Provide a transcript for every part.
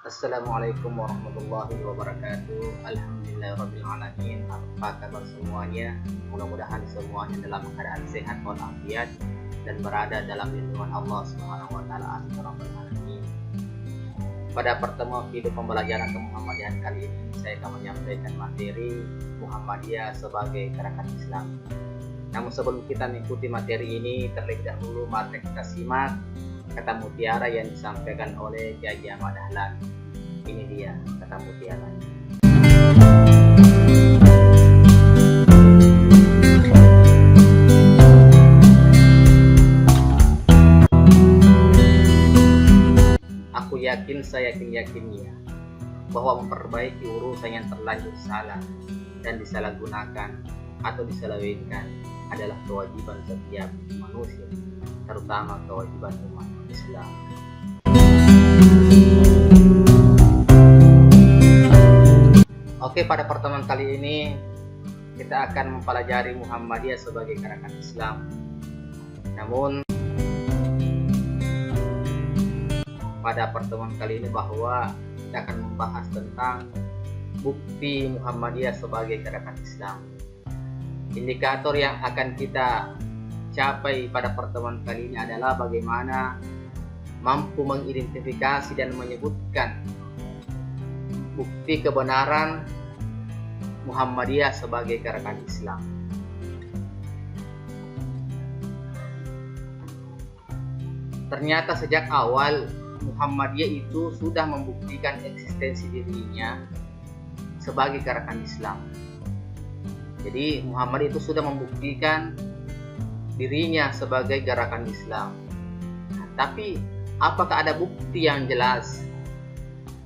Assalamualaikum warahmatullahi wabarakatuh. Alhamdulillahirrabbilalamin. Apa kabar semuanya? Mudah-mudahan semuanya dalam keadaan sehat walafiat dan berada dalam lindungan Allah Subhanahu wa taala. Amin ya rabbal alamin. Pada pertemuan video pembelajaran Muhammadiyahan kali ini saya akan menyampaikan materi Muhammadiyah sebagai gerakan Islam. Namun sebelum kita mengikuti materi ini, terlebih dahulu mari kita simak kata mutiara yang disampaikan oleh Kiai Ahmad Dahlan. Ini dia kata mutiara. Aku yakin, saya yakinnya bahwa memperbaiki urusan yang terlanjur salah dan disalahgunakan atau diselewengkan adalah kewajiban setiap manusia, terutama kewajiban umat Islam. Oke, pada pertemuan kali ini kita akan mempelajari Muhammadiyah sebagai gerakan Islam. Namun pada pertemuan kali ini bahwa kita akan membahas tentang bukti Muhammadiyah sebagai gerakan Islam. Indikator yang akan kita capai pada pertemuan kali ini adalah bagaimana mampu mengidentifikasi dan menyebutkan bukti kebenaran Muhammadiyah sebagai gerakan Islam. Ternyata sejak awal Muhammadiyah itu sudah membuktikan eksistensi dirinya sebagai gerakan Islam. Jadi Muhammadiyah itu sudah membuktikan dirinya sebagai gerakan Islam. Tapi apakah ada bukti yang jelas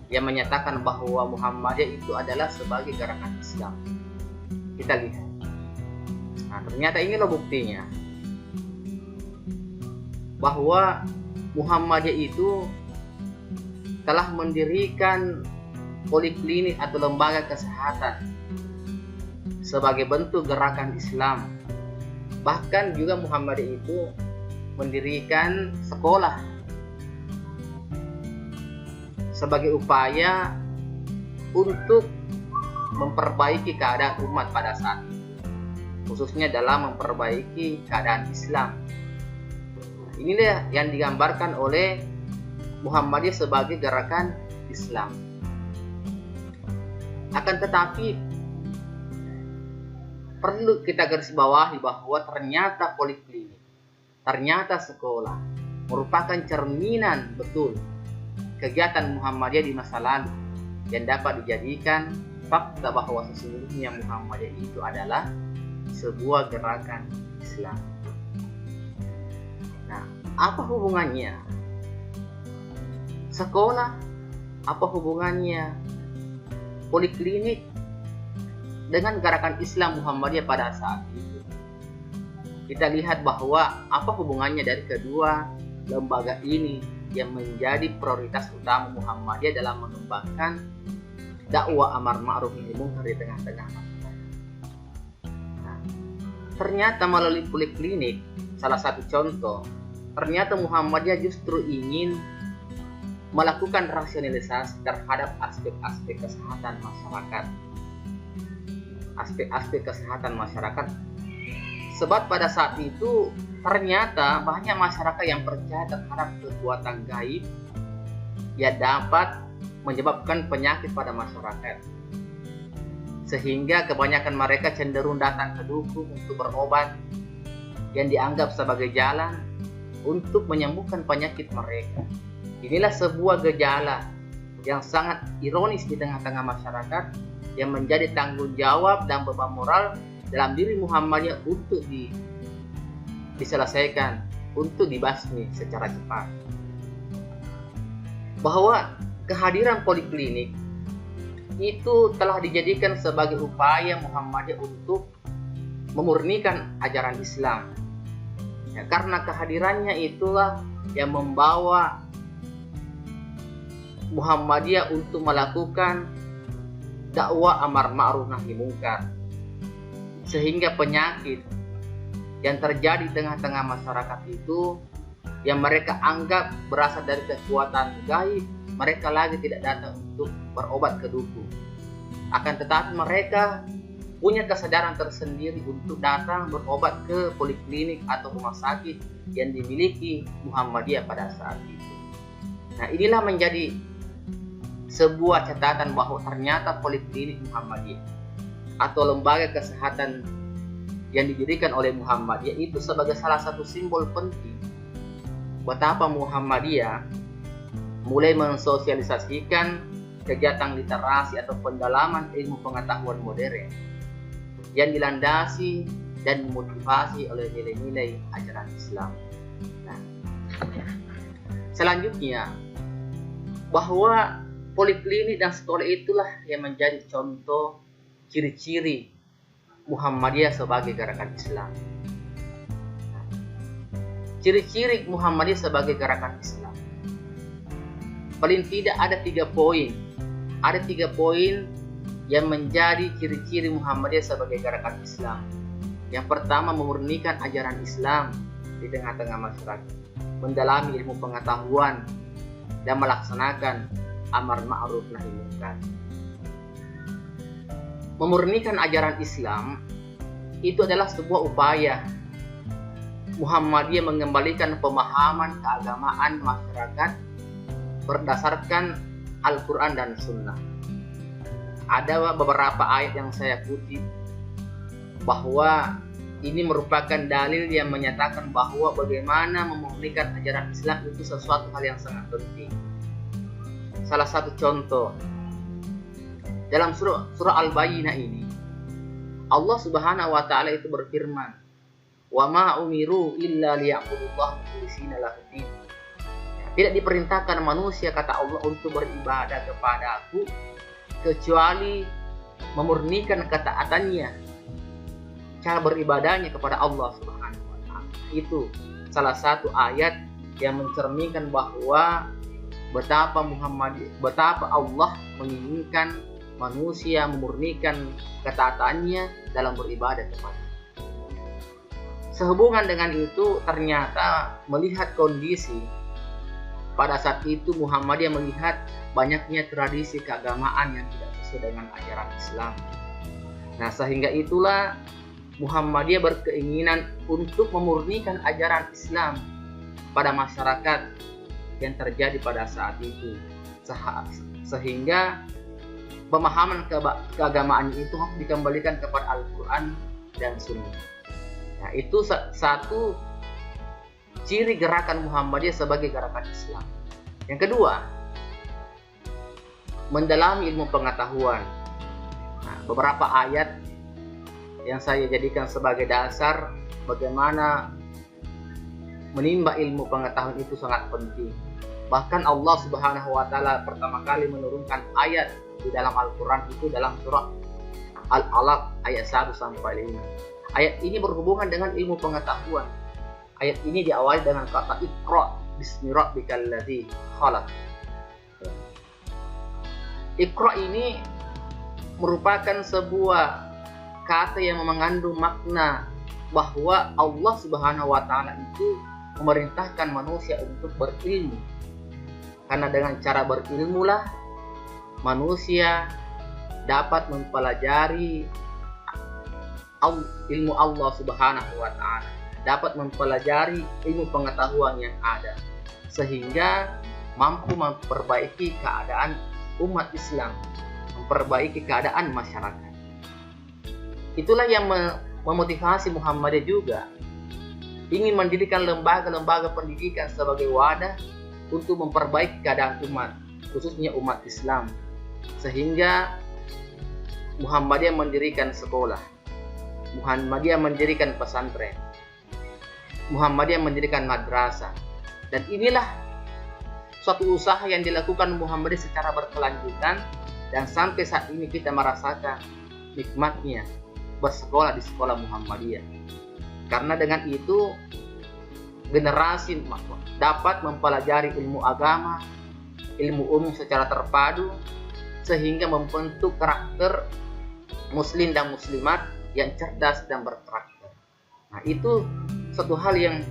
yang menyatakan bahwa Muhammadiyah itu adalah sebagai gerakan Islam? Kita lihat. Nah, ternyata inilah buktinya bahwa Muhammadiyah itu telah mendirikan poliklinik atau lembaga kesehatan sebagai bentuk gerakan Islam. Bahkan juga Muhammadiyah itu mendirikan sekolah sebagai upaya untuk memperbaiki keadaan umat pada saat itu, khususnya dalam memperbaiki keadaan Islam. Inilah yang digambarkan oleh Muhammadiyah sebagai gerakan Islam. Akan tetapi perlu kita garis bawahi bahwa ternyata poliklinik, ternyata sekolah merupakan cerminan betul kegiatan Muhammadiyah di masa lalu yang dapat dijadikan fakta bahwa sesungguhnya Muhammadiyah itu adalah sebuah gerakan Islam. Nah, apa hubungannya sekolah? Apa hubungannya poliklinik dengan gerakan Islam Muhammadiyah pada saat itu? Kita lihat bahwa apa hubungannya dari kedua lembaga ini yang menjadi prioritas utama Muhammadiyah dalam mengembangkan dakwah amar ma'ruf nahi munkar di tengah-tengah masyarakat. Nah, ternyata melalui poliklinik, salah satu contoh, ternyata Muhammadiyah justru ingin melakukan rasionalisasi terhadap aspek-aspek kesehatan masyarakat. Aspek-aspek kesehatan masyarakat. Sebab pada saat itu ternyata banyak masyarakat yang percaya terhadap kekuatan gaib yang dapat menyebabkan penyakit pada masyarakat, sehingga kebanyakan mereka cenderung datang ke dukun untuk berobat yang dianggap sebagai jalan untuk menyembuhkan penyakit mereka. Inilah sebuah gejala yang sangat ironis di tengah-tengah masyarakat yang menjadi tanggung jawab dan beban moral dalam diri Muhammadiyah untuk diselesaikan, untuk dibasmi secara cepat. Bahwa kehadiran poliklinik itu telah dijadikan sebagai upaya Muhammadiyah untuk memurnikan ajaran Islam. Ya, karena kehadirannya itulah yang membawa Muhammadiyah untuk melakukan dakwah amar ma'ruf nahi munkar, sehingga penyakit yang terjadi di tengah-tengah masyarakat itu yang mereka anggap berasal dari kekuatan gaib mereka lagi tidak datang untuk berobat ke dukun. Akan tetapi mereka punya kesadaran tersendiri untuk datang berobat ke poliklinik atau rumah sakit yang dimiliki Muhammadiyah pada saat itu. Nah, inilah menjadi sebuah catatan bahwa ternyata poliklinik Muhammadiyah atau lembaga kesehatan yang didirikan oleh Muhammadiyah itu sebagai salah satu simbol penting betapa Muhammadiyah mulai mensosialisasikan kegiatan literasi atau pendalaman ilmu pengetahuan modern yang dilandasi dan dimotivasi oleh nilai-nilai ajaran Islam. Nah, selanjutnya, bahwa poliklinik dan sekolah itulah yang menjadi contoh ciri-ciri Muhammadiyah sebagai gerakan Islam. Ciri-ciri Muhammadiyah sebagai gerakan Islam, paling tidak ada 3 poin. Ada 3 poin yang menjadi ciri-ciri Muhammadiyah sebagai gerakan Islam. Yang pertama, memurnikan ajaran Islam di tengah-tengah masyarakat, mendalami ilmu pengetahuan, dan melaksanakan amar ma'ruf nahi munkar. Memurnikan ajaran Islam itu adalah sebuah upaya Muhammadiyah mengembalikan pemahaman keagamaan masyarakat berdasarkan Al-Quran dan Sunnah. Ada beberapa ayat yang saya kutip bahwa ini merupakan dalil yang menyatakan bahwa bagaimana memurnikan ajaran Islam itu sesuatu hal yang sangat penting. Salah satu contoh dalam surah Al-Bayyinah ini, Allah Subhanahu wa taala itu berfirman, "Wa ma umiru illa liya'budullaha mukhlishina lahu-d-din." Tidak diperintahkan manusia, kata Allah, untuk beribadah kepada-Aku kecuali memurnikan ketaatannya, cara beribadahnya kepada Allah Subhanahu wa taala. Itu salah satu ayat yang mencerminkan bahwa betapa Allah menginginkan manusia memurnikan ketaatannya dalam beribadah kepada. Sehubungan dengan itu, ternyata melihat kondisi pada saat itu Muhammadiyah melihat banyaknya tradisi keagamaan yang tidak sesuai dengan ajaran Islam. Nah, sehingga itulah Muhammadiyah berkeinginan untuk memurnikan ajaran Islam pada masyarakat yang terjadi pada saat itu, sehingga pemahaman keagamaan itu harus dikembalikan kepada Al-Quran dan Sunnah. Nah, itu satu ciri gerakan Muhammadiyah sebagai gerakan Islam. Yang kedua, mendalami ilmu pengetahuan. Nah, beberapa ayat yang saya jadikan sebagai dasar bagaimana menimba ilmu pengetahuan itu sangat penting. Bahkan Allah Subhanahu wa taala pertama kali menurunkan ayat di dalam Al-Quran itu dalam surah Al-Alaq ayat 1 sampai 5. Ayat ini berhubungan dengan ilmu pengetahuan. Ayat ini diawali dengan kata Iqra bismi rabbikal ladzi khalaq. Iqra ini merupakan sebuah kata yang mengandung makna bahwa Allah Subhanahu wa taala itu memerintahkan manusia untuk berilmu. Karena dengan cara berilmulah manusia dapat mempelajari ilmu Allah Subhanahu wa taala, dapat mempelajari ilmu pengetahuan yang ada, sehingga mampu memperbaiki keadaan umat Islam, memperbaiki keadaan masyarakat. Itulah yang memotivasi Muhammadiyah juga ingin mendirikan lembaga-lembaga pendidikan sebagai wadah untuk memperbaiki keadaan umat, khususnya umat Islam, sehingga Muhammadiyah mendirikan sekolah, Muhammadiyah mendirikan pesantren, Muhammadiyah mendirikan madrasah. Dan inilah suatu usaha yang dilakukan Muhammadiyah secara berkelanjutan, dan sampai saat ini kita merasakan nikmatnya bersekolah di sekolah Muhammadiyah. Karena dengan itu generasi dapat mempelajari ilmu agama, ilmu umum secara terpadu, sehingga membentuk karakter muslim dan muslimat yang cerdas dan berkarakter. Nah, itu satu hal yang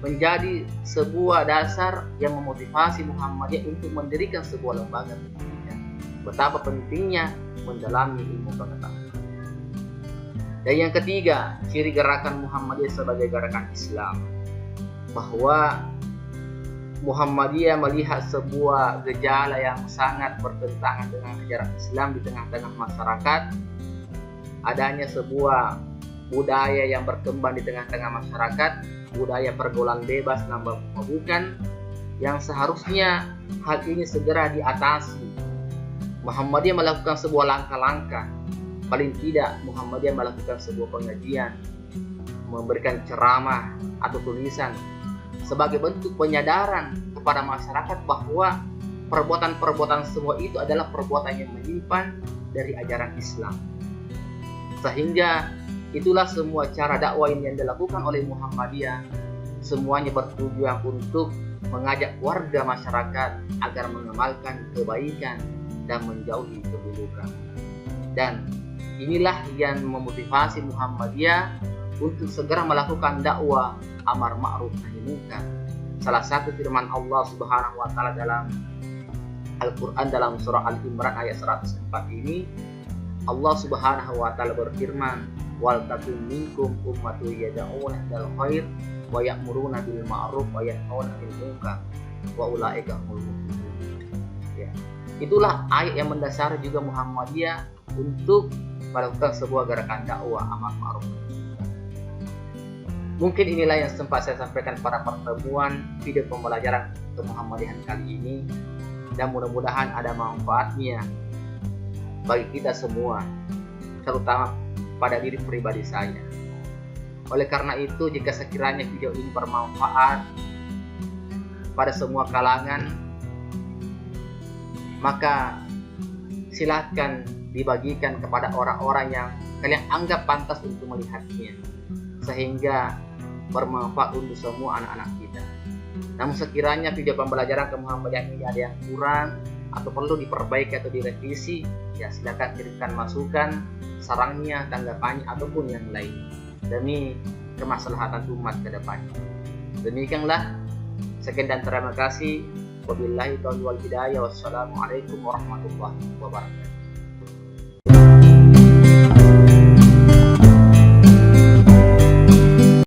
menjadi sebuah dasar yang memotivasi Muhammadiyah untuk mendirikan sebuah lembaga pendidikan. Betapa pentingnya mendalami ilmu pengetahuan. Dan yang ketiga, ciri gerakan Muhammadiyah sebagai gerakan Islam, bahwa Muhammadiyah melihat sebuah gejala yang sangat bertentangan dengan ajaran Islam di tengah-tengah masyarakat, adanya sebuah budaya yang berkembang di tengah-tengah masyarakat, budaya pergaulan bebas nambah bukan, yang seharusnya hal ini segera diatasi. Muhammadiyah melakukan sebuah langkah-langkah, paling tidak Muhammadiyah melakukan sebuah pengajian, memberikan ceramah atau tulisan sebagai bentuk penyadaran kepada masyarakat bahwa perbuatan-perbuatan semua itu adalah perbuatan yang menyimpan dari ajaran Islam. Sehingga itulah semua cara dakwah yang dilakukan oleh Muhammadiyah, semuanya bertujuan untuk mengajak warga masyarakat agar mengamalkan kebaikan dan menjauhi keburukan. Dan inilah yang memotivasi Muhammadiyah untuk segera melakukan dakwah amar ma'ruf nahi munkar. Salah satu firman Allah Subhanahu wa taala dalam Al-Qur'an dalam surah Al-Imran ayat 104 ini, Allah Subhanahu wa taala berfirman, "Wal takum minkum ummatun yad'una ilal khair wa ya'muruna bil ma'ruf wa yanhauna 'anil munkar wa ulaika humul muflihun." Ya. Itulah ayat yang mendasari juga Muhammadiyah untuk melakukan sebuah gerakan dakwah amar ma'ruf. Mungkin inilah yang sempat saya sampaikan pada pertemuan video pembelajaran kemuhammadiyahan kali ini, dan mudah-mudahan ada manfaatnya bagi kita semua, terutama pada diri pribadi saya. Oleh karena itu, jika sekiranya video ini bermanfaat pada semua kalangan, maka silakan dibagikan kepada orang-orang yang kalian anggap pantas untuk melihatnya, sehingga bermanfaat untuk semua anak-anak kita. Namun sekiranya video pembelajaran kemuhammadiyahan ini ada yang kurang atau perlu diperbaiki atau direvisi, ya silakan kirimkan masukan, sarannya, tanggapannya, ataupun yang lain demi kemaslahatan umat ke depannya. Demikianlah, sekian dan terima kasih. Wabillahi taufiq wal hidayah. Wassalamualaikum warahmatullahi wabarakatuh.